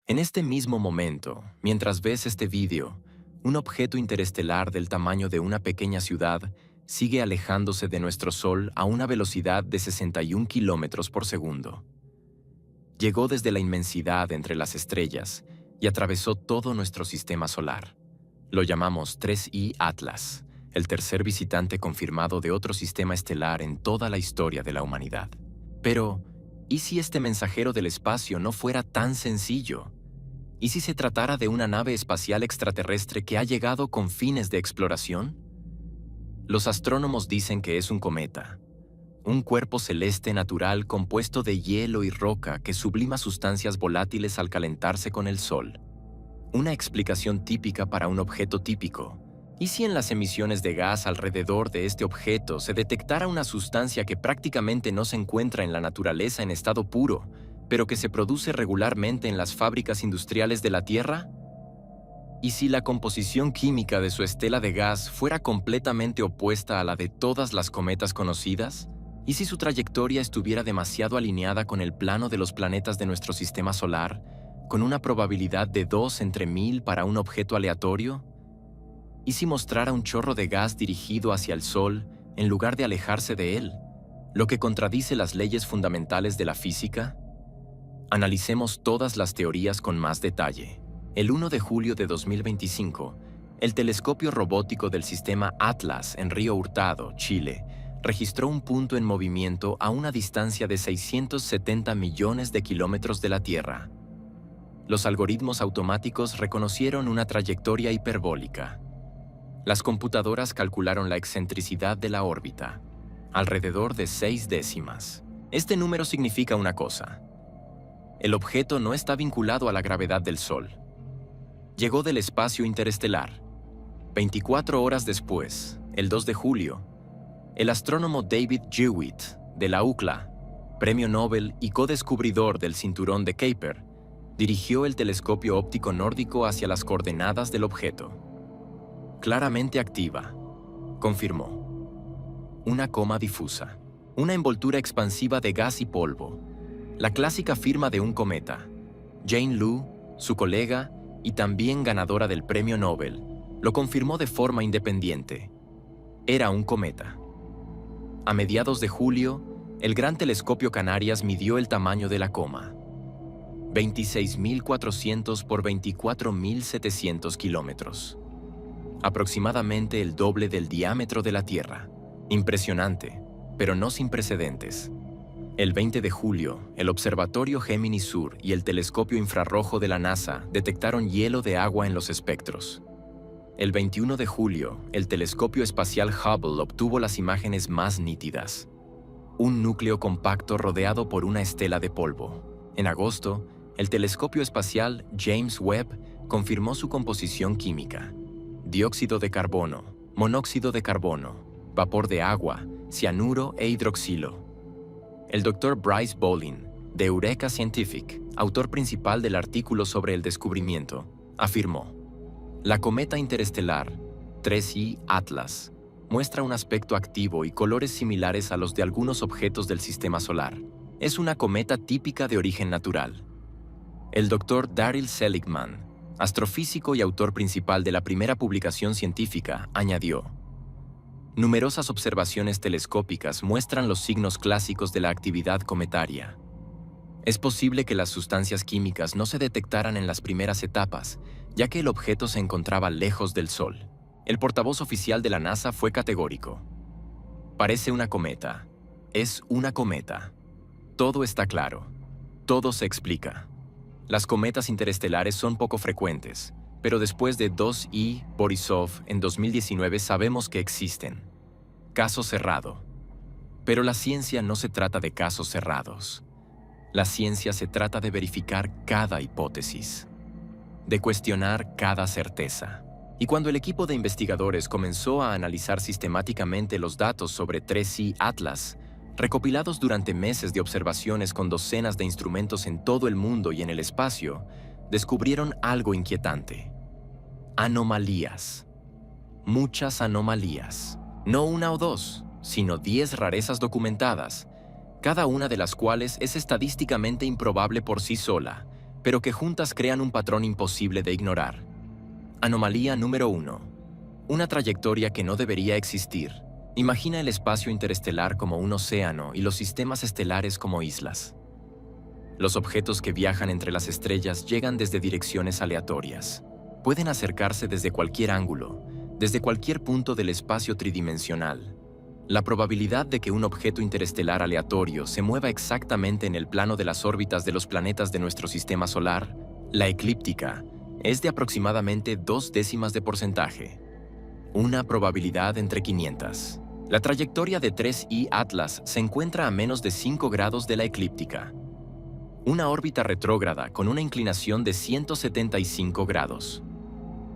En este mismo momento, mientras ves este vídeo, un objeto interestelar del tamaño de una pequeña ciudad sigue alejándose de nuestro Sol a una velocidad de 61 kilómetros por segundo. Llegó desde la inmensidad entre las estrellas y atravesó todo nuestro sistema solar. Lo llamamos 3I Atlas, el tercer visitante confirmado de otro sistema estelar en toda la historia de la humanidad. Pero, ¿y si este mensajero del espacio no fuera tan sencillo? ¿Y si se tratara de una nave espacial extraterrestre que ha llegado con fines de exploración? Los astrónomos dicen que es un cometa, un cuerpo celeste natural compuesto de hielo y roca que sublima sustancias volátiles al calentarse con el Sol. Una explicación típica para un objeto típico. ¿Y si en las emisiones de gas alrededor de este objeto se detectara una sustancia que prácticamente no se encuentra en la naturaleza en estado puro, pero que se produce regularmente en las fábricas industriales de la Tierra? ¿Y si la composición química de su estela de gas fuera completamente opuesta a la de todas las cometas conocidas? ¿Y si su trayectoria estuviera demasiado alineada con el plano de los planetas de nuestro sistema solar, con una probabilidad de 2 entre 1000 para un objeto aleatorio? ¿Y si mostrara un chorro de gas dirigido hacia el Sol en lugar de alejarse de él, lo que contradice las leyes fundamentales de la física? Analicemos todas las teorías con más detalle. El 1 de julio de 2025, el telescopio robótico del sistema Atlas en Río Hurtado, Chile, registró un punto en movimiento a una distancia de 670 millones de kilómetros de la Tierra. Los algoritmos automáticos reconocieron una trayectoria hiperbólica. Las computadoras calcularon la excentricidad de la órbita, alrededor de 6 décimas. Este número significa una cosa: el objeto no está vinculado a la gravedad del Sol. Llegó del espacio interestelar. 24 horas después, el 2 de julio, el astrónomo David Jewitt, de la UCLA, premio Nobel y codescubridor del cinturón de Kuiper, dirigió el telescopio óptico nórdico hacia las coordenadas del objeto. Claramente activa, confirmó. Una coma difusa, una envoltura expansiva de gas y polvo, la clásica firma de un cometa. Jane Lu, su colega y también ganadora del premio Nobel, lo confirmó de forma independiente. Era un cometa. A mediados de julio, el Gran Telescopio Canarias midió el tamaño de la coma: 26.400 por 24.700 kilómetros. Aproximadamente el doble del diámetro de la Tierra. Impresionante, pero no sin precedentes. El 20 de julio, el Observatorio Gemini Sur y el Telescopio Infrarrojo de la NASA detectaron hielo de agua en los espectros. El 21 de julio, el Telescopio Espacial Hubble obtuvo las imágenes más nítidas: un núcleo compacto rodeado por una estela de polvo. En agosto, el Telescopio Espacial James Webb confirmó su composición química: dióxido de carbono, monóxido de carbono, vapor de agua, cianuro e hidroxilo. El Dr. Bryce Bolin, de Eureka Scientific, autor principal del artículo sobre el descubrimiento, afirmó: la cometa interestelar 3I Atlas muestra un aspecto activo y colores similares a los de algunos objetos del sistema solar. Es una cometa típica de origen natural. El Dr. Daryl Seligman, astrofísico y autor principal de la primera publicación científica, añadió: numerosas observaciones telescópicas muestran los signos clásicos de la actividad cometaria. Es posible que las sustancias químicas no se detectaran en las primeras etapas, ya que el objeto se encontraba lejos del Sol. El portavoz oficial de la NASA fue categórico: parece una cometa. Es una cometa. Todo está claro. Todo se explica. Las cometas interestelares son poco frecuentes, pero después de 2I Borisov en 2019 sabemos que existen. Caso cerrado. Pero la ciencia no se trata de casos cerrados. La ciencia se trata de verificar cada hipótesis, de cuestionar cada certeza. Y cuando el equipo de investigadores comenzó a analizar sistemáticamente los datos sobre 3I Atlas, recopilados durante meses de observaciones con docenas de instrumentos en todo el mundo y en el espacio, descubrieron algo inquietante: anomalías. Muchas anomalías. No una o dos, sino 10 rarezas documentadas, cada una de las cuales es estadísticamente improbable por sí sola, pero que juntas crean un patrón imposible de ignorar. Anomalía número 1. Una trayectoria que no debería existir. Imagina el espacio interestelar como un océano y los sistemas estelares como islas. Los objetos que viajan entre las estrellas llegan desde direcciones aleatorias. Pueden acercarse desde cualquier ángulo, desde cualquier punto del espacio tridimensional. La probabilidad de que un objeto interestelar aleatorio se mueva exactamente en el plano de las órbitas de los planetas de nuestro sistema solar, la eclíptica, es de aproximadamente 0.2%. Una probabilidad entre 500. La trayectoria de 3I Atlas se encuentra a menos de 5 grados de la eclíptica. Una órbita retrógrada con una inclinación de 175 grados.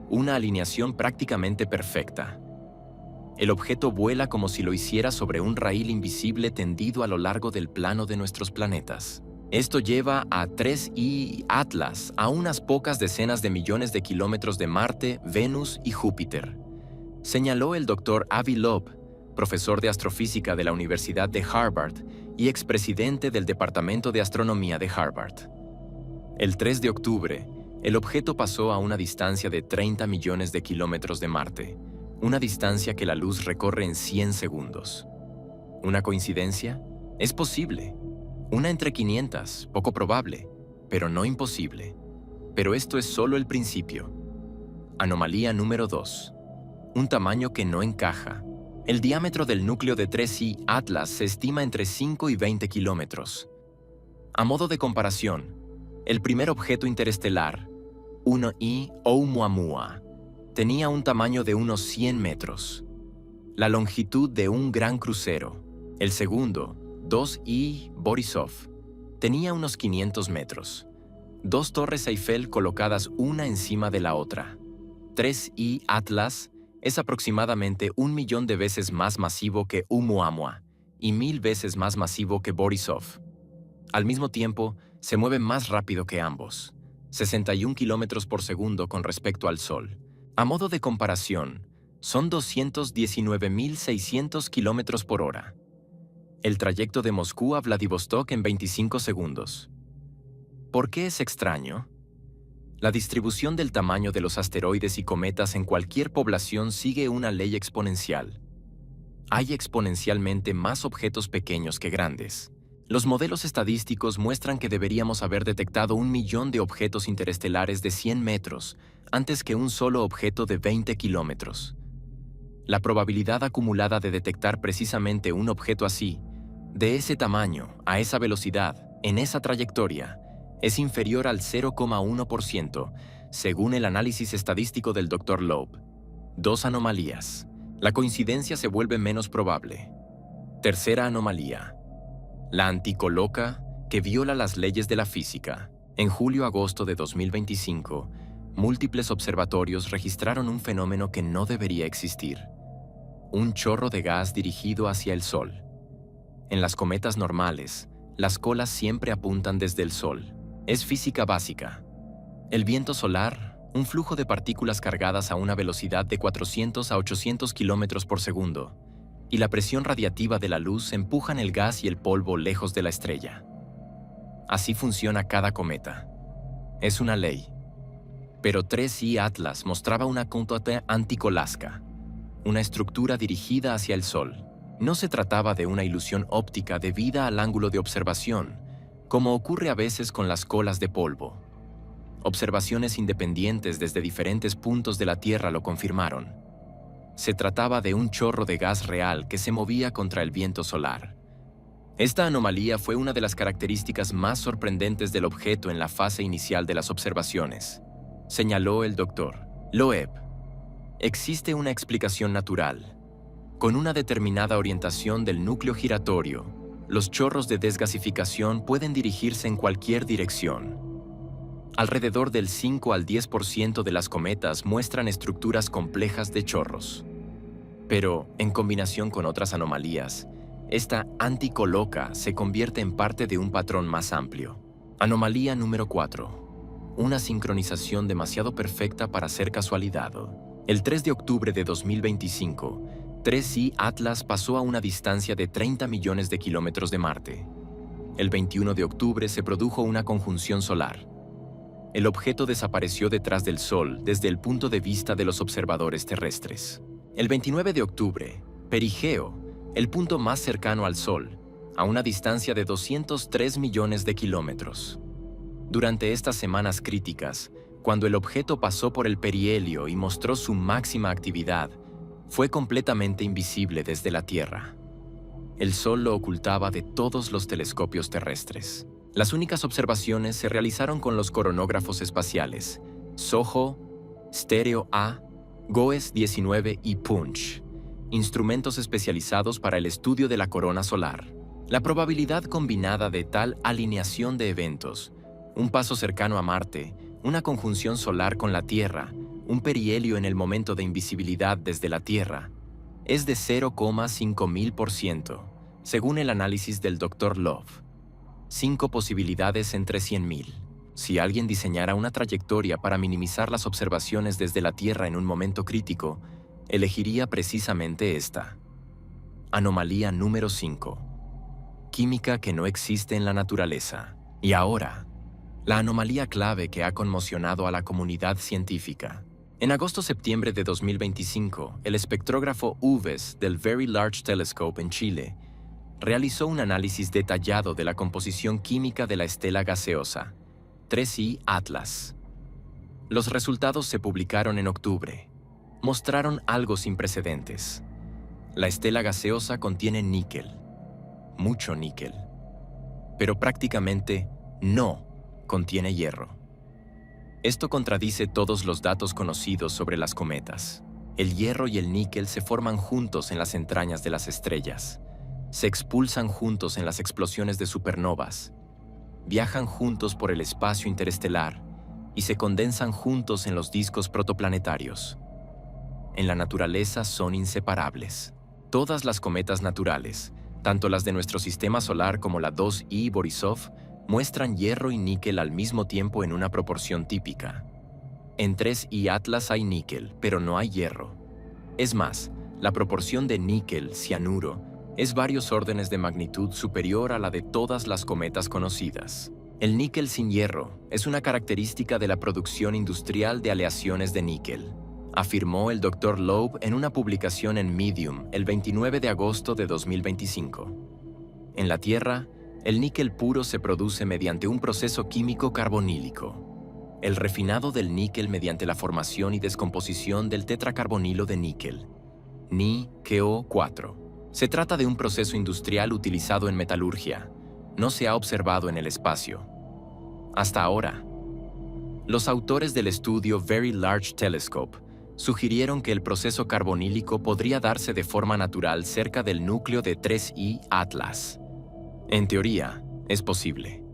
Una alineación prácticamente perfecta. El objeto vuela como si lo hiciera sobre un raíl invisible tendido a lo largo del plano de nuestros planetas. Esto lleva a 3I Atlas a unas pocas decenas de millones de kilómetros de Marte, Venus y Júpiter, señaló el Dr. Avi Loeb, profesor de astrofísica de la Universidad de Harvard y expresidente del Departamento de Astronomía de Harvard. El 3 de octubre, el objeto pasó a una distancia de 30 millones de kilómetros de Marte, una distancia que la luz recorre en 100 segundos. ¿Una coincidencia? Es posible. Una entre 500, poco probable, pero no imposible. Pero esto es solo el principio. Anomalía número 2. Un tamaño que no encaja. El diámetro del núcleo de 3I Atlas se estima entre 5 y 20 kilómetros. A modo de comparación, el primer objeto interestelar, 1I Oumuamua, tenía un tamaño de unos 100 metros, la longitud de un gran crucero. El segundo, 2I Borisov, tenía unos 500 metros, 2 torres Eiffel colocadas una encima de la otra. 3I Atlas es aproximadamente 1.000.000 de veces más masivo que Oumuamua y 1.000 veces más masivo que Borisov. Al mismo tiempo, se mueve más rápido que ambos, 61 kilómetros por segundo con respecto al Sol. A modo de comparación, son 219.600 kilómetros por hora. El trayecto de Moscú a Vladivostok en 25 segundos. ¿Por qué es extraño? La distribución del tamaño de los asteroides y cometas en cualquier población sigue una ley exponencial. Hay exponencialmente más objetos pequeños que grandes. Los modelos estadísticos muestran que deberíamos haber detectado 1.000.000 de objetos interestelares de 100 metros antes que un solo objeto de 20 kilómetros. La probabilidad acumulada de detectar precisamente un objeto así, de ese tamaño, a esa velocidad, en esa trayectoria, es inferior al 0,1%, según el análisis estadístico del Dr. Loeb. 2 anomalías. La coincidencia se vuelve menos probable. Tercera anomalía. La anticoloca que viola las leyes de la física. En julio-agosto de 2025, múltiples observatorios registraron un fenómeno que no debería existir. Un chorro de gas dirigido hacia el Sol. En las cometas normales, las colas siempre apuntan desde el Sol. Es física básica. El viento solar, un flujo de partículas cargadas a una velocidad de 400 a 800 kilómetros por segundo, y la presión radiativa de la luz empujan el gas y el polvo lejos de la estrella. Así funciona cada cometa. Es una ley. Pero 3I Atlas mostraba una conducta anticolasca, una estructura dirigida hacia el Sol. No se trataba de una ilusión óptica debida al ángulo de observación, como ocurre a veces con las colas de polvo. Observaciones independientes desde diferentes puntos de la Tierra lo confirmaron. Se trataba de un chorro de gas real que se movía contra el viento solar. Esta anomalía fue una de las características más sorprendentes del objeto en la fase inicial de las observaciones, señaló el Dr. Loeb. Existe una explicación natural. Con una determinada orientación del núcleo giratorio, los chorros de desgasificación pueden dirigirse en cualquier dirección. Alrededor del 5 al 10% de las cometas muestran estructuras complejas de chorros. Pero, en combinación con otras anomalías, esta anticoloca se convierte en parte de un patrón más amplio. Anomalía número 4. Una sincronización demasiado perfecta para ser casualidad. El 3 de octubre de 2025, 3I Atlas pasó a una distancia de 30 millones de kilómetros de Marte. El 21 de octubre se produjo una conjunción solar. El objeto desapareció detrás del Sol desde el punto de vista de los observadores terrestres. El 29 de octubre, Perigeo, el punto más cercano al Sol, a una distancia de 203 millones de kilómetros. Durante estas semanas críticas, cuando el objeto pasó por el perihelio y mostró su máxima actividad, fue completamente invisible desde la Tierra. El Sol lo ocultaba de todos los telescopios terrestres. Las únicas observaciones se realizaron con los coronógrafos espaciales SOHO, Stereo A, GOES 19 y Punch, instrumentos especializados para el estudio de la corona solar. La probabilidad combinada de tal alineación de eventos, un paso cercano a Marte, una conjunción solar con la Tierra, un perihelio en el momento de invisibilidad desde la Tierra, es de 0,5000%, según el análisis del Dr. Love. 5 posibilidades entre 100.000. Si alguien diseñara una trayectoria para minimizar las observaciones desde la Tierra en un momento crítico, elegiría precisamente esta. Anomalía número 5. Química que no existe en la naturaleza. Y ahora, la anomalía clave que ha conmocionado a la comunidad científica. En agosto-septiembre de 2025, el espectrógrafo UVES del Very Large Telescope en Chile realizó un análisis detallado de la composición química de la estela gaseosa, 3I Atlas. Los resultados se publicaron en octubre. Mostraron algo sin precedentes. La estela gaseosa contiene níquel, mucho níquel, pero prácticamente no contiene hierro. Esto contradice todos los datos conocidos sobre las cometas. El hierro y el níquel se forman juntos en las entrañas de las estrellas. Se expulsan juntos en las explosiones de supernovas, viajan juntos por el espacio interestelar y se condensan juntos en los discos protoplanetarios. En la naturaleza son inseparables. Todas las cometas naturales, tanto las de nuestro sistema solar como la 2I Borisov, muestran hierro y níquel al mismo tiempo en una proporción típica. En 3I Atlas hay níquel, pero no hay hierro. Es más, la proporción de níquel-cianuro es varios órdenes de magnitud superior a la de todas las cometas conocidas. El níquel sin hierro es una característica de la producción industrial de aleaciones de níquel, afirmó el Dr. Loeb en una publicación en Medium el 29 de agosto de 2025. En la Tierra, el níquel puro se produce mediante un proceso químico carbonílico. El refinado del níquel mediante la formación y descomposición del tetracarbonilo de níquel, NiKO4. Se trata de un proceso industrial utilizado en metalurgia. No se ha observado en el espacio. Hasta ahora. Los autores del estudio Very Large Telescope sugirieron que el proceso carbonílico podría darse de forma natural cerca del núcleo de 3I Atlas. En teoría, es posible,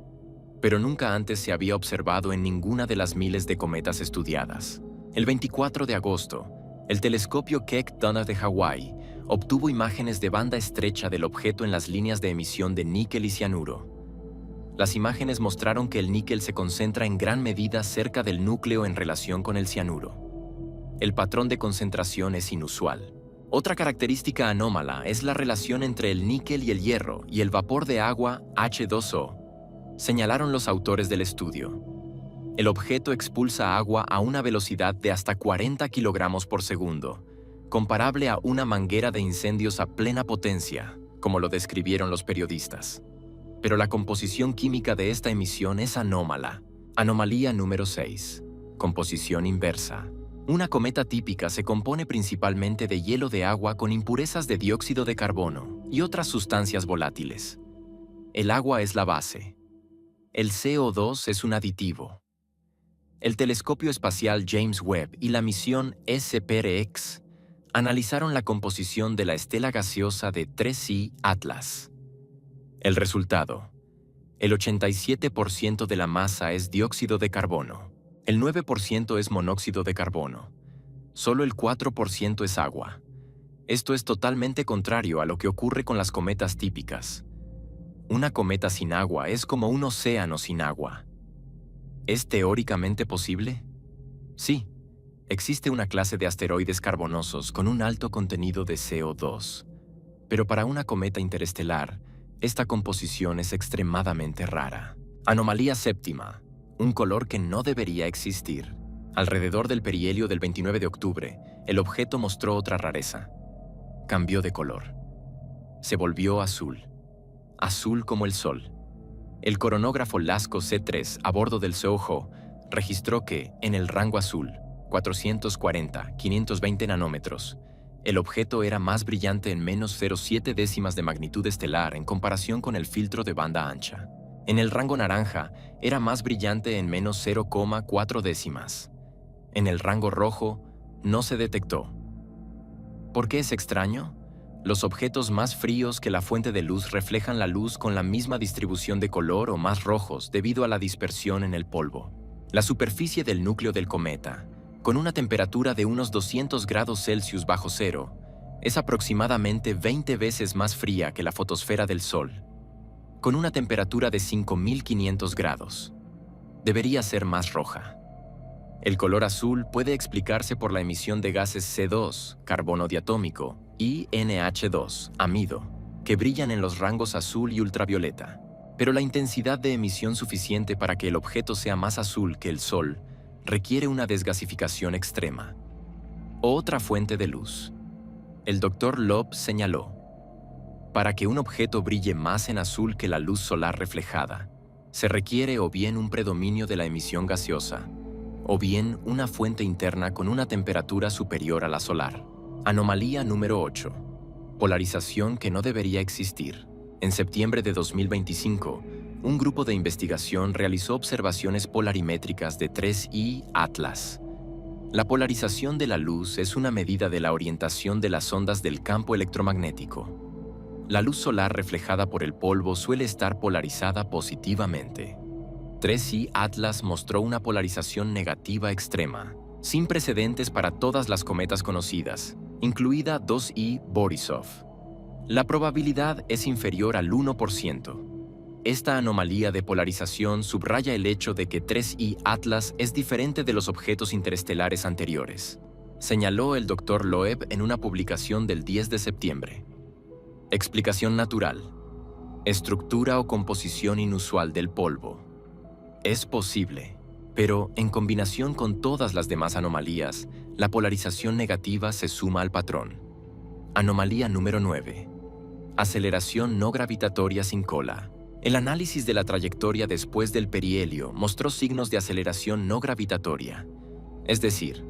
pero nunca antes se había observado en ninguna de las miles de cometas estudiadas. El 24 de agosto, el telescopio Keck Donner de Hawái obtuvo imágenes de banda estrecha del objeto en las líneas de emisión de níquel y cianuro. Las imágenes mostraron que el níquel se concentra en gran medida cerca del núcleo en relación con el cianuro. El patrón de concentración es inusual. Otra característica anómala es la relación entre el níquel y el hierro y el vapor de agua H2O, señalaron los autores del estudio. El objeto expulsa agua a una velocidad de hasta 40 kilogramos por segundo, comparable a una manguera de incendios a plena potencia, como lo describieron los periodistas. Pero la composición química de esta emisión es anómala. Anomalía número 6. Composición inversa. Una cometa típica se compone principalmente de hielo de agua con impurezas de dióxido de carbono y otras sustancias volátiles. El agua es la base. El CO2 es un aditivo. El telescopio espacial James Webb y la misión SPRX analizaron la composición de la estela gaseosa de 3I Atlas. El resultado: el 87% de la masa es dióxido de carbono, el 9% es monóxido de carbono, solo el 4% es agua. Esto es totalmente contrario a lo que ocurre con las cometas típicas. Una cometa sin agua es como un océano sin agua. ¿Es teóricamente posible? Sí. Existe una clase de asteroides carbonosos con un alto contenido de CO2, pero para una cometa interestelar, esta composición es extremadamente rara. Anomalía séptima. un color que no debería existir. Alrededor del perihelio del 29 de octubre, el objeto mostró otra rareza. Cambió de color. Se volvió azul. Azul como el sol. El coronógrafo Lasco C3 a bordo del Seoho registró que, en el rango azul, 440-520 nanómetros, el objeto era más brillante en menos 0,7 décimas de magnitud estelar en comparación con el filtro de banda ancha. En el rango naranja, era más brillante en menos 0,4 décimas. En el rango rojo, no se detectó. ¿Por qué es extraño? Los objetos más fríos que la fuente de luz reflejan la luz con la misma distribución de color o más rojos debido a la dispersión en el polvo. La superficie del núcleo del cometa, con una temperatura de unos 200 grados Celsius bajo cero, es aproximadamente 20 veces más fría que la fotosfera del Sol, con una temperatura de 5.500 grados. Debería ser más roja. El color azul puede explicarse por la emisión de gases CO2, carbono diatómico, y NH2, amido, que brillan en los rangos azul y ultravioleta. Pero la intensidad de emisión suficiente para que el objeto sea más azul que el Sol requiere una desgasificación extrema. Otra fuente de luz. El Dr. Loeb señaló: para que un objeto brille más en azul que la luz solar reflejada, se requiere o bien un predominio de la emisión gaseosa, o bien una fuente interna con una temperatura superior a la solar. Anomalía número 8. Polarización que no debería existir. En septiembre de 2025, un grupo de investigación realizó observaciones polarimétricas de 3I Atlas. La polarización de la luz es una medida de la orientación de las ondas del campo electromagnético. La luz solar reflejada por el polvo suele estar polarizada positivamente. 3I Atlas mostró una polarización negativa extrema, sin precedentes para todas las cometas conocidas, incluida 2I Borisov. La probabilidad es inferior al 1%. Esta anomalía de polarización subraya el hecho de que 3I Atlas es diferente de los objetos interestelares anteriores, señaló el Dr. Loeb en una publicación del 10 de septiembre. Explicación natural. Estructura o composición inusual del polvo. Es posible, pero en combinación con todas las demás anomalías, la polarización negativa se suma al patrón. Anomalía número 9. Aceleración no gravitatoria sin cola. El análisis de la trayectoria después del perihelio mostró signos de aceleración no gravitatoria, es decir,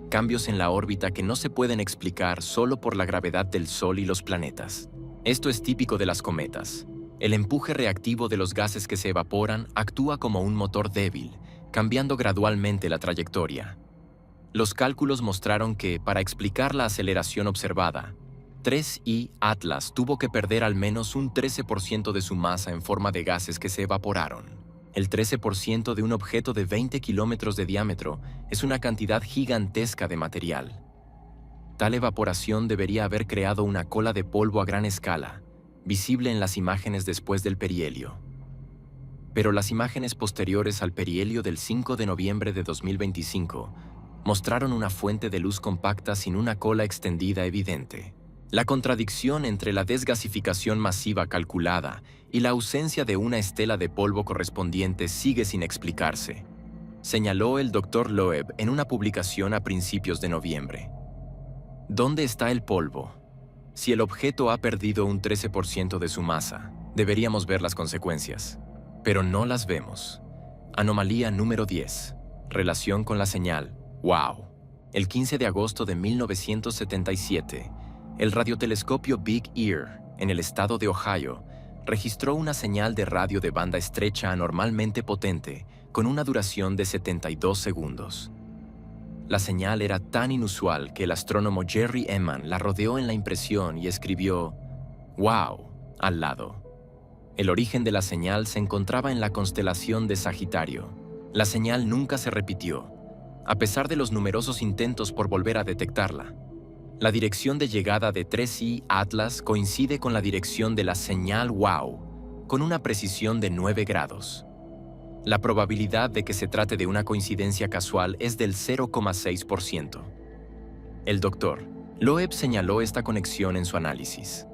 cambios en la órbita que no se pueden explicar solo por la gravedad del Sol y los planetas. Esto es típico de las cometas. El empuje reactivo de los gases que se evaporan actúa como un motor débil, cambiando gradualmente la trayectoria. Los cálculos mostraron que, para explicar la aceleración observada, 3I Atlas tuvo que perder al menos un 13% de su masa en forma de gases que se evaporaron. El 13% de un objeto de 20 kilómetros de diámetro es una cantidad gigantesca de material. Tal evaporación debería haber creado una cola de polvo a gran escala, visible en las imágenes después del perihelio. Pero las imágenes posteriores al perihelio del 5 de noviembre de 2025 mostraron una fuente de luz compacta sin una cola extendida evidente. La contradicción entre la desgasificación masiva calculada y la ausencia de una estela de polvo correspondiente sigue sin explicarse, señaló el Dr. Loeb en una publicación a principios de noviembre. ¿Dónde está el polvo? Si el objeto ha perdido un 13% de su masa, deberíamos ver las consecuencias, pero no las vemos. Anomalía número 10. Relación con la señal. ¡Wow! El 15 de agosto de 1977, el radiotelescopio Big Ear, en el estado de Ohio, registró una señal de radio de banda estrecha anormalmente potente, con una duración de 72 segundos. La señal era tan inusual que el astrónomo Jerry Ehman la rodeó en la impresión y escribió «Wow» al lado. El origen de la señal se encontraba en la constelación de Sagitario. La señal nunca se repitió, a pesar de los numerosos intentos por volver a detectarla. La dirección de llegada de 3I Atlas coincide con la dirección de la señal WOW, con una precisión de 9 grados. La probabilidad de que se trate de una coincidencia casual es del 0,6%. El Dr. Loeb señaló esta conexión en su análisis.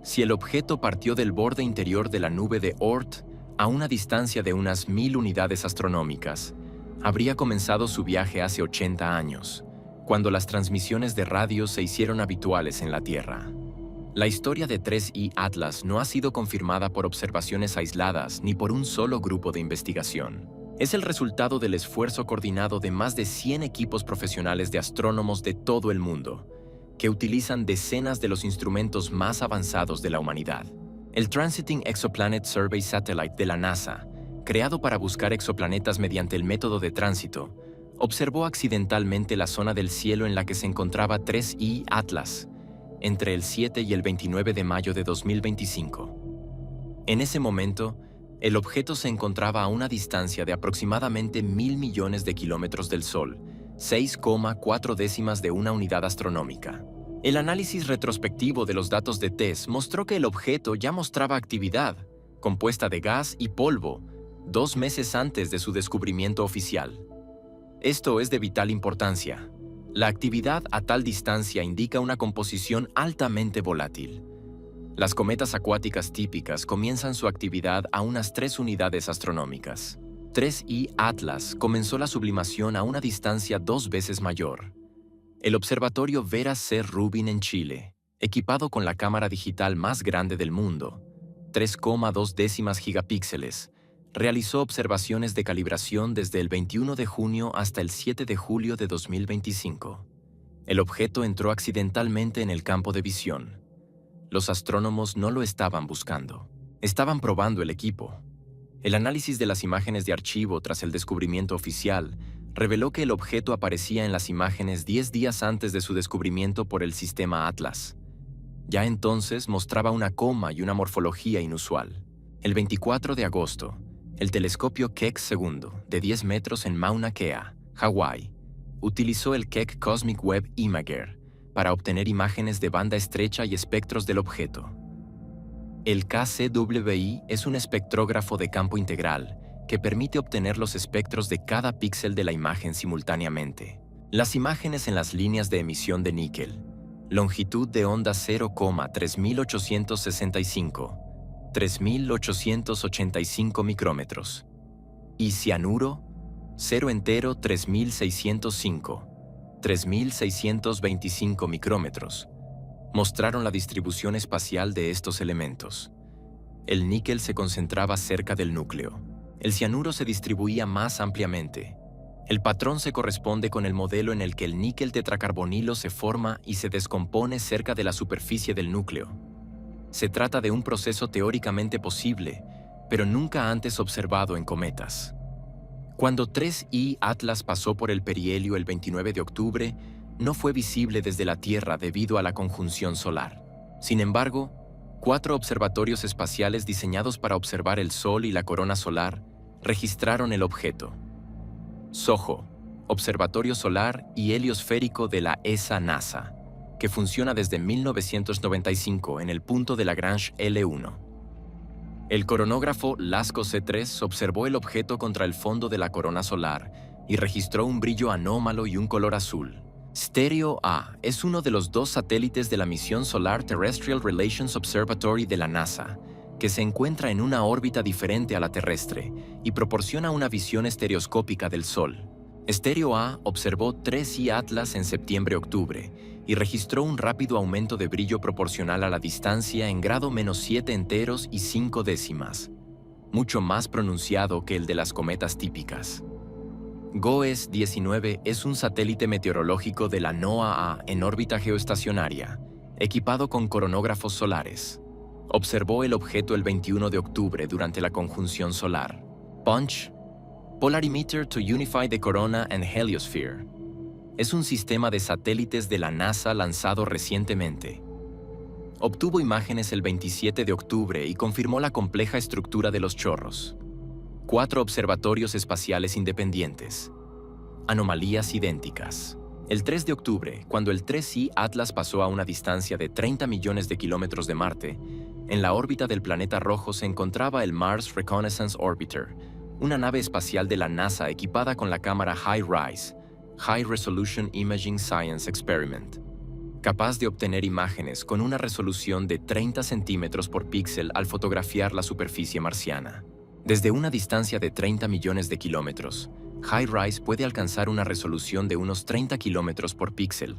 Si el objeto partió del borde interior de la nube de Oort A una distancia de unas 1000 unidades astronómicas, habría comenzado su viaje hace 80 años, cuando las transmisiones de radio se hicieron habituales en la Tierra. La historia de 3I Atlas no ha sido confirmada por observaciones aisladas ni por un solo grupo de investigación. Es el resultado del esfuerzo coordinado de más de 100 equipos profesionales de astrónomos de todo el mundo, que utilizan decenas de los instrumentos más avanzados de la humanidad. El Transiting Exoplanet Survey Satellite de la NASA, creado para buscar exoplanetas mediante el método de tránsito, observó accidentalmente la zona del cielo en la que se encontraba 3I Atlas, entre el 7 y el 29 de mayo de 2025. En ese momento, el objeto se encontraba a una distancia de aproximadamente 1000 millones de kilómetros del Sol, 6,4 décimas de una unidad astronómica. El análisis retrospectivo de los datos de TESS mostró que el objeto ya mostraba actividad, compuesta de gas y polvo, 2 meses antes de su descubrimiento oficial. Esto es de vital importancia. La actividad a tal distancia indica una composición altamente volátil. Las cometas acuáticas típicas comienzan su actividad a unas 3 unidades astronómicas. 3I Atlas comenzó la sublimación a una distancia 2 veces mayor. El observatorio Vera C. Rubin en Chile, equipado con la cámara digital más grande del mundo, 3,2 décimas gigapíxeles, realizó observaciones de calibración desde el 21 de junio hasta el 7 de julio de 2025. El objeto entró accidentalmente en el campo de visión. Los astrónomos no lo estaban buscando. Estaban probando el equipo. El análisis de las imágenes de archivo tras el descubrimiento oficial reveló que el objeto aparecía en las imágenes 10 días antes de su descubrimiento por el sistema Atlas. Ya entonces mostraba una coma y una morfología inusual. El 24 de agosto, el telescopio Keck II, de 10 metros en Mauna Kea, Hawái, utilizó el Keck Cosmic Web Imager para obtener imágenes de banda estrecha y espectros del objeto. El KCWI es un espectrógrafo de campo integral que permite obtener los espectros de cada píxel de la imagen simultáneamente. Las imágenes en las líneas de emisión de níquel, longitud de onda 0,3865, 3.885 micrómetros. Y cianuro, 0 entero 3.605, 3.625 micrómetros. Mostraron la distribución espacial de estos elementos. El níquel se concentraba cerca del núcleo. El cianuro se distribuía más ampliamente. El patrón se corresponde con el modelo en el que el níquel tetracarbonilo se forma y se descompone cerca de la superficie del núcleo. Se trata de un proceso teóricamente posible, pero nunca antes observado en cometas. Cuando 3I Atlas pasó por el perihelio el 29 de octubre, no fue visible desde la Tierra debido a la conjunción solar. Sin embargo, 4 observatorios espaciales diseñados para observar el Sol y la corona solar registraron el objeto. SOHO, Observatorio Solar y Heliosférico de la ESA-NASA, que funciona desde 1995 en el punto de Lagrange L1. El coronógrafo LASCO C3 observó el objeto contra el fondo de la corona solar y registró un brillo anómalo y un color azul. Stereo A es uno de los 2 satélites de la misión Solar Terrestrial Relations Observatory de la NASA, que se encuentra en una órbita diferente a la terrestre y proporciona una visión estereoscópica del Sol. Stereo A observó 3I Atlas en septiembre-octubre y registró un rápido aumento de brillo proporcional a la distancia en grado -7 enteros y 5 décimas, mucho más pronunciado que el de las cometas típicas. GOES-19 es un satélite meteorológico de la NOAA en órbita geoestacionaria, equipado con coronógrafos solares. Observó el objeto el 21 de octubre durante la conjunción solar. Punch, Polarimeter to Unify the Corona and Heliosphere. Es un sistema de satélites de la NASA lanzado recientemente. Obtuvo imágenes el 27 de octubre y confirmó la compleja estructura de los chorros. 4 observatorios espaciales independientes. Anomalías idénticas. El 3 de octubre, cuando el 3I Atlas pasó a una distancia de 30 millones de kilómetros de Marte, en la órbita del planeta rojo se encontraba el Mars Reconnaissance Orbiter, una nave espacial de la NASA equipada con la cámara HiRISE, High Resolution Imaging Science Experiment, capaz de obtener imágenes con una resolución de 30 centímetros por píxel al fotografiar la superficie marciana. Desde una distancia de 30 millones de kilómetros, HiRISE puede alcanzar una resolución de unos 30 kilómetros por píxel,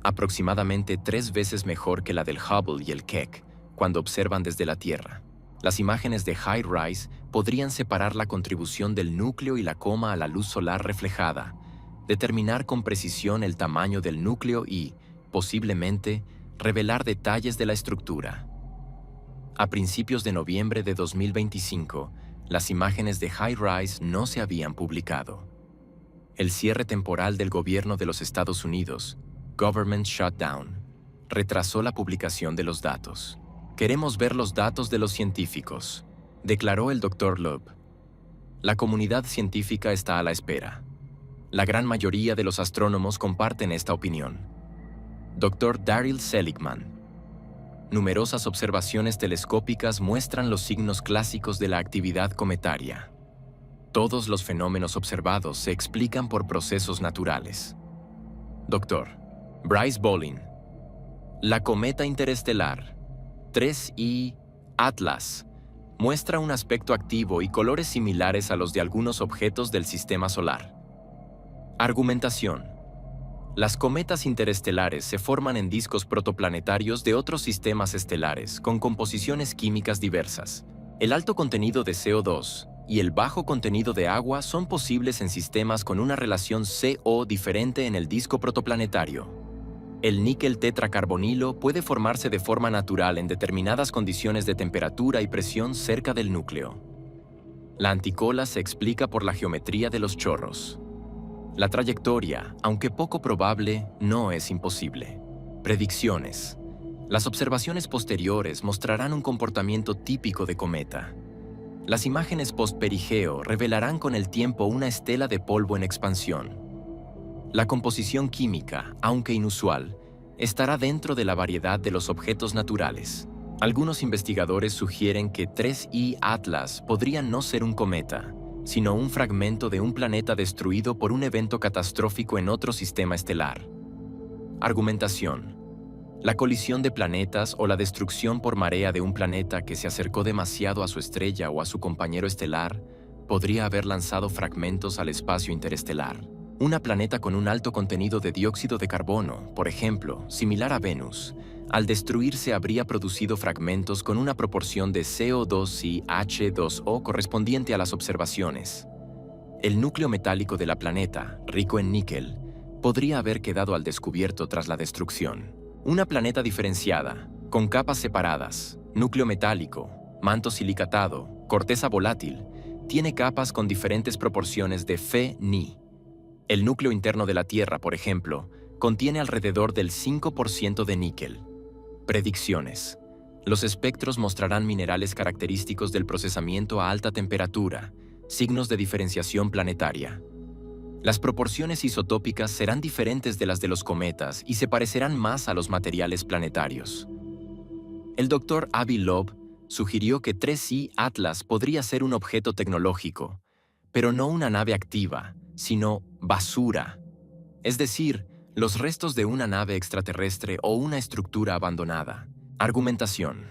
aproximadamente 3 veces mejor que la del Hubble y el Keck cuando observan desde la Tierra. Las imágenes de HiRISE podrían separar la contribución del núcleo y la coma a la luz solar reflejada, determinar con precisión el tamaño del núcleo y, posiblemente, revelar detalles de la estructura. A principios de noviembre de 2025, las imágenes de HiRISE no se habían publicado. El cierre temporal del gobierno de los Estados Unidos, Government Shutdown, retrasó la publicación de los datos. Queremos ver los datos de los científicos, declaró el Dr. Loeb. La comunidad científica está a la espera. La gran mayoría de los astrónomos comparten esta opinión. Dr. Daryl Seligman. Numerosas observaciones telescópicas muestran los signos clásicos de la actividad cometaria. Todos los fenómenos observados se explican por procesos naturales. Dr. Bryce Bolin. La cometa interestelar 3I Atlas muestra un aspecto activo y colores similares a los de algunos objetos del sistema solar. Argumentación. Las cometas interestelares se forman en discos protoplanetarios de otros sistemas estelares con composiciones químicas diversas. El alto contenido de CO2 y el bajo contenido de agua son posibles en sistemas con una relación CO diferente en el disco protoplanetario. El níquel tetracarbonilo puede formarse de forma natural en determinadas condiciones de temperatura y presión cerca del núcleo. La anticola se explica por la geometría de los chorros. La trayectoria, aunque poco probable, no es imposible. Predicciones. Las observaciones posteriores mostrarán un comportamiento típico de cometa. Las imágenes post-perigeo revelarán con el tiempo una estela de polvo en expansión. La composición química, aunque inusual, estará dentro de la variedad de los objetos naturales. Algunos investigadores sugieren que 3I Atlas podría no ser un cometa, sino un fragmento de un planeta destruido por un evento catastrófico en otro sistema estelar. Argumentación. La colisión de planetas o la destrucción por marea de un planeta que se acercó demasiado a su estrella o a su compañero estelar podría haber lanzado fragmentos al espacio interestelar. Un planeta con un alto contenido de dióxido de carbono, por ejemplo, similar a Venus, al destruirse habría producido fragmentos con una proporción de CO2 y H2O correspondiente a las observaciones. El núcleo metálico de la planeta, rico en níquel, podría haber quedado al descubierto tras la destrucción. Una planeta diferenciada, con capas separadas, núcleo metálico, manto silicatado, corteza volátil, tiene capas con diferentes proporciones de Fe-Ni. El núcleo interno de la Tierra, por ejemplo, contiene alrededor del 5% de níquel. Predicciones. Los espectros mostrarán minerales característicos del procesamiento a alta temperatura, signos de diferenciación planetaria. Las proporciones isotópicas serán diferentes de las de los cometas y se parecerán más a los materiales planetarios. El Dr. Avi Loeb sugirió que 3I Atlas podría ser un objeto tecnológico, pero no una nave activa, sino basura, es decir, los restos de una nave extraterrestre o una estructura abandonada. Argumentación.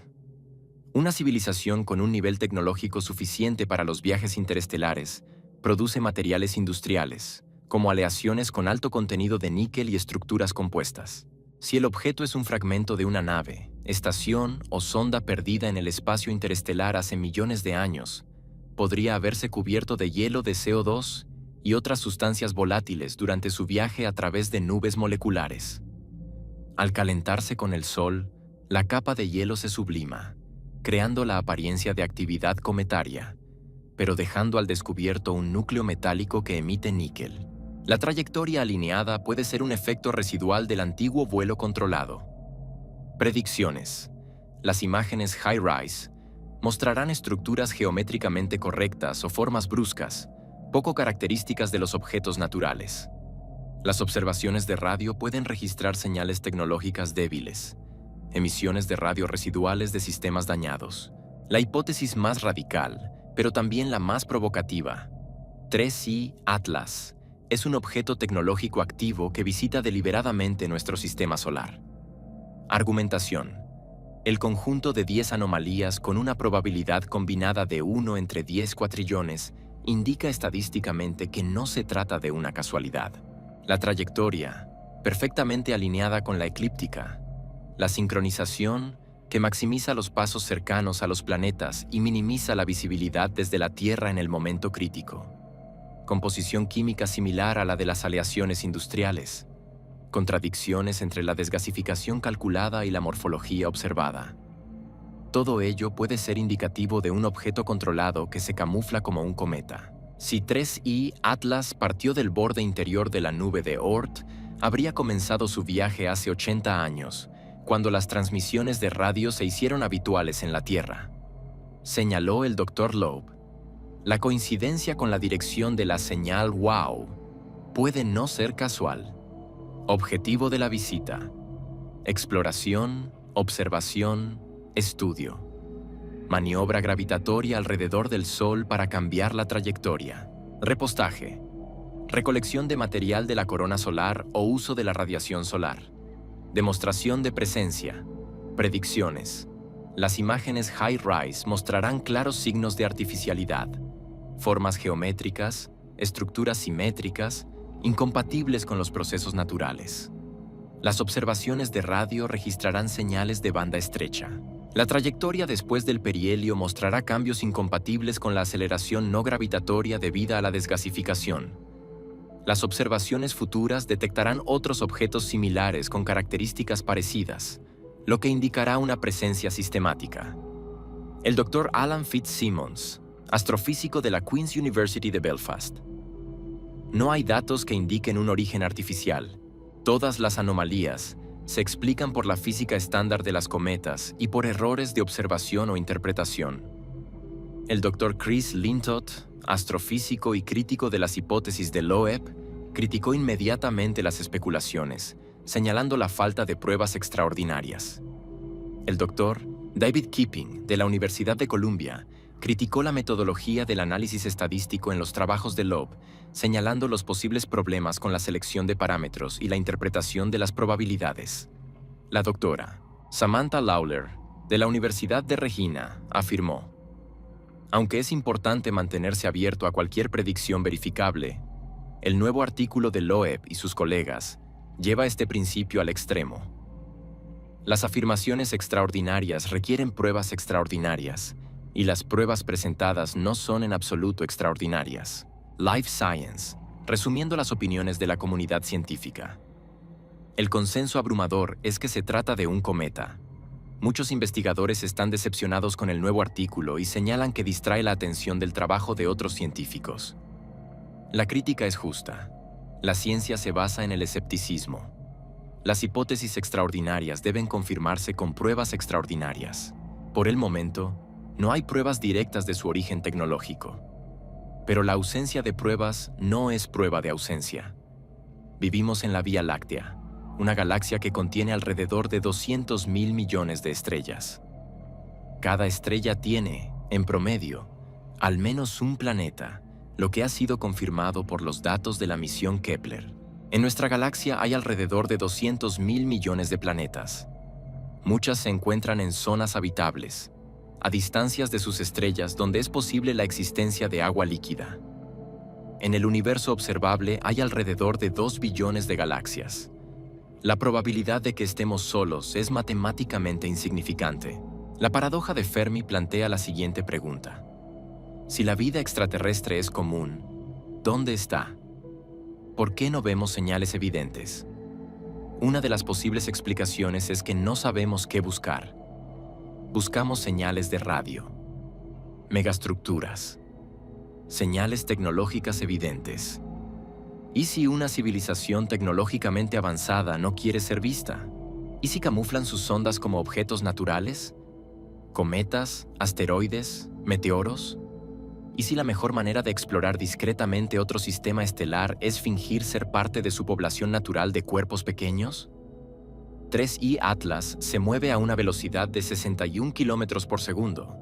Una civilización con un nivel tecnológico suficiente para los viajes interestelares produce materiales industriales, como aleaciones con alto contenido de níquel y estructuras compuestas. Si el objeto es un fragmento de una nave, estación o sonda perdida en el espacio interestelar hace millones de años, podría haberse cubierto de hielo de CO2 y otras sustancias volátiles durante su viaje a través de nubes moleculares. Al calentarse con el Sol, la capa de hielo se sublima, creando la apariencia de actividad cometaria, pero dejando al descubierto un núcleo metálico que emite níquel. La trayectoria alineada puede ser un efecto residual del antiguo vuelo controlado. Predicciones. Las imágenes HiRISE mostrarán estructuras geométricamente correctas o formas bruscas, poco características de los objetos naturales. Las observaciones de radio pueden registrar señales tecnológicas débiles, emisiones de radio residuales de sistemas dañados. La hipótesis más radical, pero también la más provocativa, 3I Atlas, es un objeto tecnológico activo que visita deliberadamente nuestro sistema solar. Argumentación. El conjunto de 10 anomalías con una probabilidad combinada de 1 entre 10 cuatrillones indica estadísticamente que no se trata de una casualidad. La trayectoria, perfectamente alineada con la eclíptica, la sincronización, que maximiza los pasos cercanos a los planetas y minimiza la visibilidad desde la Tierra en el momento crítico. Composición química similar a la de las aleaciones industriales. Contradicciones entre la desgasificación calculada y la morfología observada. Todo ello puede ser indicativo de un objeto controlado que se camufla como un cometa. Si 3I Atlas partió del borde interior de la nube de Oort, habría comenzado su viaje hace 80 años, cuando las transmisiones de radio se hicieron habituales en la Tierra. Señaló el Dr. Loeb. La coincidencia con la dirección de la señal WOW puede no ser casual. Objetivo de la visita: exploración, observación, estudio. Maniobra gravitatoria alrededor del Sol para cambiar la trayectoria. Repostaje. Recolección de material de la corona solar o uso de la radiación solar. Demostración de presencia. Predicciones. Las imágenes High-Rise mostrarán claros signos de artificialidad. Formas geométricas, estructuras simétricas, incompatibles con los procesos naturales. Las observaciones de radio registrarán señales de banda estrecha. La trayectoria después del perihelio mostrará cambios incompatibles con la aceleración no gravitatoria debida a la desgasificación. Las observaciones futuras detectarán otros objetos similares con características parecidas, lo que indicará una presencia sistemática. El Dr. Alan Fitzsimmons, astrofísico de la Queen's University de Belfast. No hay datos que indiquen un origen artificial. Todas las anomalías se explican por la física estándar de las cometas y por errores de observación o interpretación. El Dr. Chris Lintott, astrofísico y crítico de las hipótesis de Loeb, criticó inmediatamente las especulaciones, señalando la falta de pruebas extraordinarias. El Dr. David Kipping, de la Universidad de Columbia, criticó la metodología del análisis estadístico en los trabajos de Loeb, señalando los posibles problemas con la selección de parámetros y la interpretación de las probabilidades. La doctora Samantha Lawler, de la Universidad de Regina, afirmó: aunque es importante mantenerse abierto a cualquier predicción verificable, el nuevo artículo de Loeb y sus colegas lleva este principio al extremo. Las afirmaciones extraordinarias requieren pruebas extraordinarias, y las pruebas presentadas no son en absoluto extraordinarias. Life Science, resumiendo las opiniones de la comunidad científica. El consenso abrumador es que se trata de un cometa. Muchos investigadores están decepcionados con el nuevo artículo y señalan que distrae la atención del trabajo de otros científicos. La crítica es justa. La ciencia se basa en el escepticismo. Las hipótesis extraordinarias deben confirmarse con pruebas extraordinarias. Por el momento, no hay pruebas directas de su origen tecnológico. Pero la ausencia de pruebas no es prueba de ausencia. Vivimos en la Vía Láctea, una galaxia que contiene alrededor de 200.000 millones de estrellas. Cada estrella tiene, en promedio, al menos un planeta, lo que ha sido confirmado por los datos de la misión Kepler. En nuestra galaxia hay alrededor de 200.000 millones de planetas. Muchas se encuentran en zonas habitables, a distancias de sus estrellas donde es posible la existencia de agua líquida. En el universo observable hay alrededor de 2 billones de galaxias. La probabilidad de que estemos solos es matemáticamente insignificante. La paradoja de Fermi plantea la siguiente pregunta: si la vida extraterrestre es común, ¿dónde está? ¿Por qué no vemos señales evidentes? Una de las posibles explicaciones es que no sabemos qué buscar. Buscamos señales de radio, megaestructuras, señales tecnológicas evidentes. ¿Y si una civilización tecnológicamente avanzada no quiere ser vista? ¿Y si camuflan sus sondas como objetos naturales? ¿Cometas, asteroides, meteoros? ¿Y si la mejor manera de explorar discretamente otro sistema estelar es fingir ser parte de su población natural de cuerpos pequeños? 3I Atlas se mueve a una velocidad de 61 km por segundo,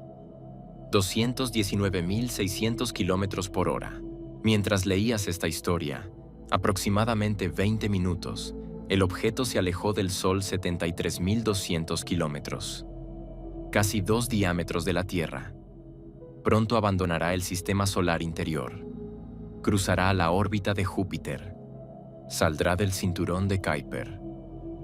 219.600 km por hora. Mientras leías esta historia, aproximadamente 20 minutos, el objeto se alejó del Sol 73.200 kilómetros. casi 2 diámetros de la Tierra. Pronto abandonará el sistema solar interior. Cruzará la órbita de Júpiter. Saldrá del cinturón de Kuiper.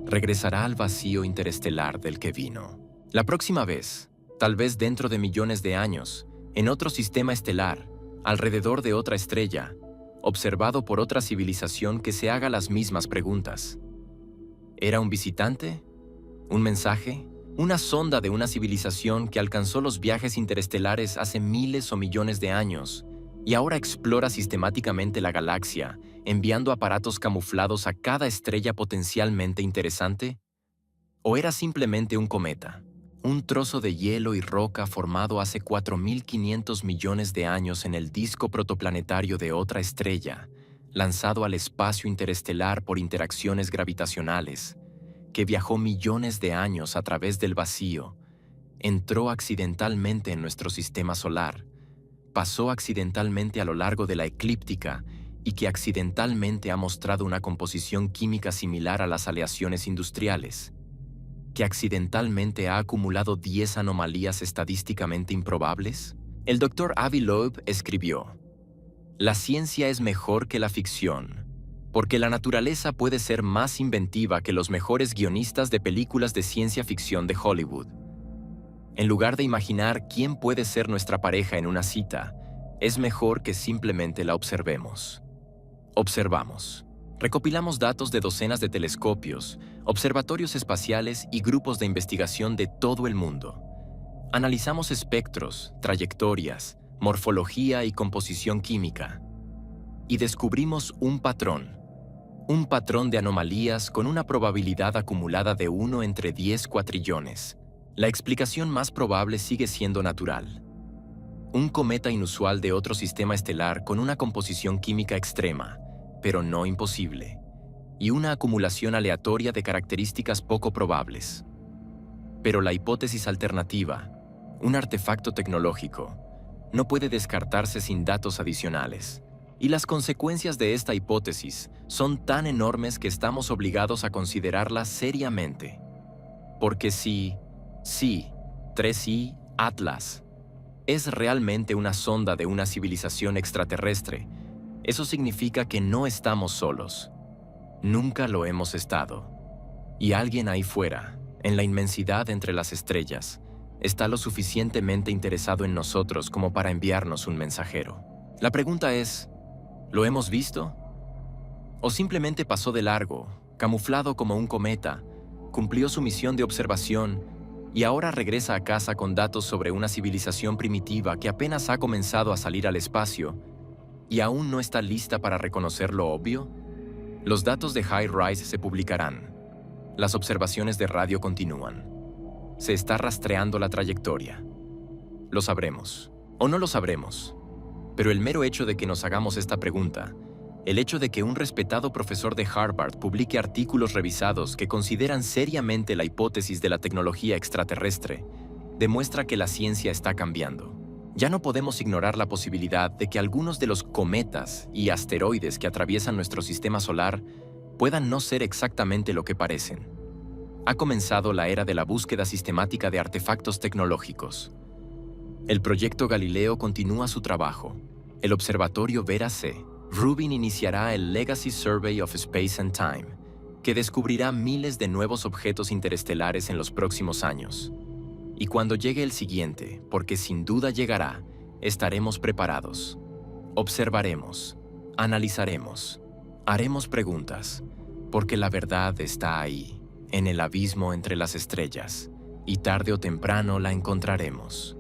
Regresará al vacío interestelar del que vino. La próxima vez, tal vez dentro de millones de años, en otro sistema estelar, alrededor de otra estrella, observado por otra civilización que se haga las mismas preguntas. ¿Era un visitante? ¿Un mensaje? ¿Una sonda de una civilización que alcanzó los viajes interestelares hace miles o millones de años y ahora explora sistemáticamente la galaxia, enviando aparatos camuflados a cada estrella potencialmente interesante? ¿O era simplemente un cometa, un trozo de hielo y roca formado hace 4.500 millones de años en el disco protoplanetario de otra estrella, lanzado al espacio interestelar por interacciones gravitacionales, que viajó millones de años a través del vacío, entró accidentalmente en nuestro sistema solar, pasó accidentalmente a lo largo de la eclíptica y que accidentalmente ha mostrado una composición química similar a las aleaciones industriales, que accidentalmente ha acumulado 10 anomalías estadísticamente improbables? El Dr. Avi Loeb escribió: «La ciencia es mejor que la ficción, porque la naturaleza puede ser más inventiva que los mejores guionistas de películas de ciencia ficción de Hollywood. En lugar de imaginar quién puede ser nuestra pareja en una cita, es mejor que simplemente la observemos». Observamos. Recopilamos datos de docenas de telescopios, observatorios espaciales y grupos de investigación de todo el mundo. Analizamos espectros, trayectorias, morfología y composición química. Y descubrimos un patrón de anomalías con una probabilidad acumulada de 1 entre 10 cuatrillones. La explicación más probable sigue siendo natural. Un cometa inusual de otro sistema estelar con una composición química extrema, pero no imposible, y una acumulación aleatoria de características poco probables. Pero la hipótesis alternativa, un artefacto tecnológico, no puede descartarse sin datos adicionales. Y las consecuencias de esta hipótesis son tan enormes que estamos obligados a considerarla seriamente. Porque si 3i Atlas es realmente una sonda de una civilización extraterrestre, eso significa que no estamos solos. Nunca lo hemos estado. Y alguien ahí fuera, en la inmensidad entre las estrellas, está lo suficientemente interesado en nosotros como para enviarnos un mensajero. La pregunta es, ¿lo hemos visto? ¿O simplemente pasó de largo, camuflado como un cometa, cumplió su misión de observación y ahora regresa a casa con datos sobre una civilización primitiva que apenas ha comenzado a salir al espacio y aún no está lista para reconocer lo obvio? Los datos de HiRISE se publicarán. Las observaciones de radio continúan. Se está rastreando la trayectoria. Lo sabremos, o no lo sabremos. Pero el mero hecho de que nos hagamos esta pregunta, el hecho de que un respetado profesor de Harvard publique artículos revisados que consideran seriamente la hipótesis de la tecnología extraterrestre, demuestra que la ciencia está cambiando. Ya no podemos ignorar la posibilidad de que algunos de los cometas y asteroides que atraviesan nuestro sistema solar puedan no ser exactamente lo que parecen. Ha comenzado la era de la búsqueda sistemática de artefactos tecnológicos. El proyecto Galileo continúa su trabajo. El observatorio Vera C. Rubin iniciará el Legacy Survey of Space and Time, que descubrirá miles de nuevos objetos interestelares en los próximos años. Y cuando llegue el siguiente, porque sin duda llegará, estaremos preparados. Observaremos, analizaremos, haremos preguntas, porque la verdad está ahí, en el abismo entre las estrellas, y tarde o temprano la encontraremos.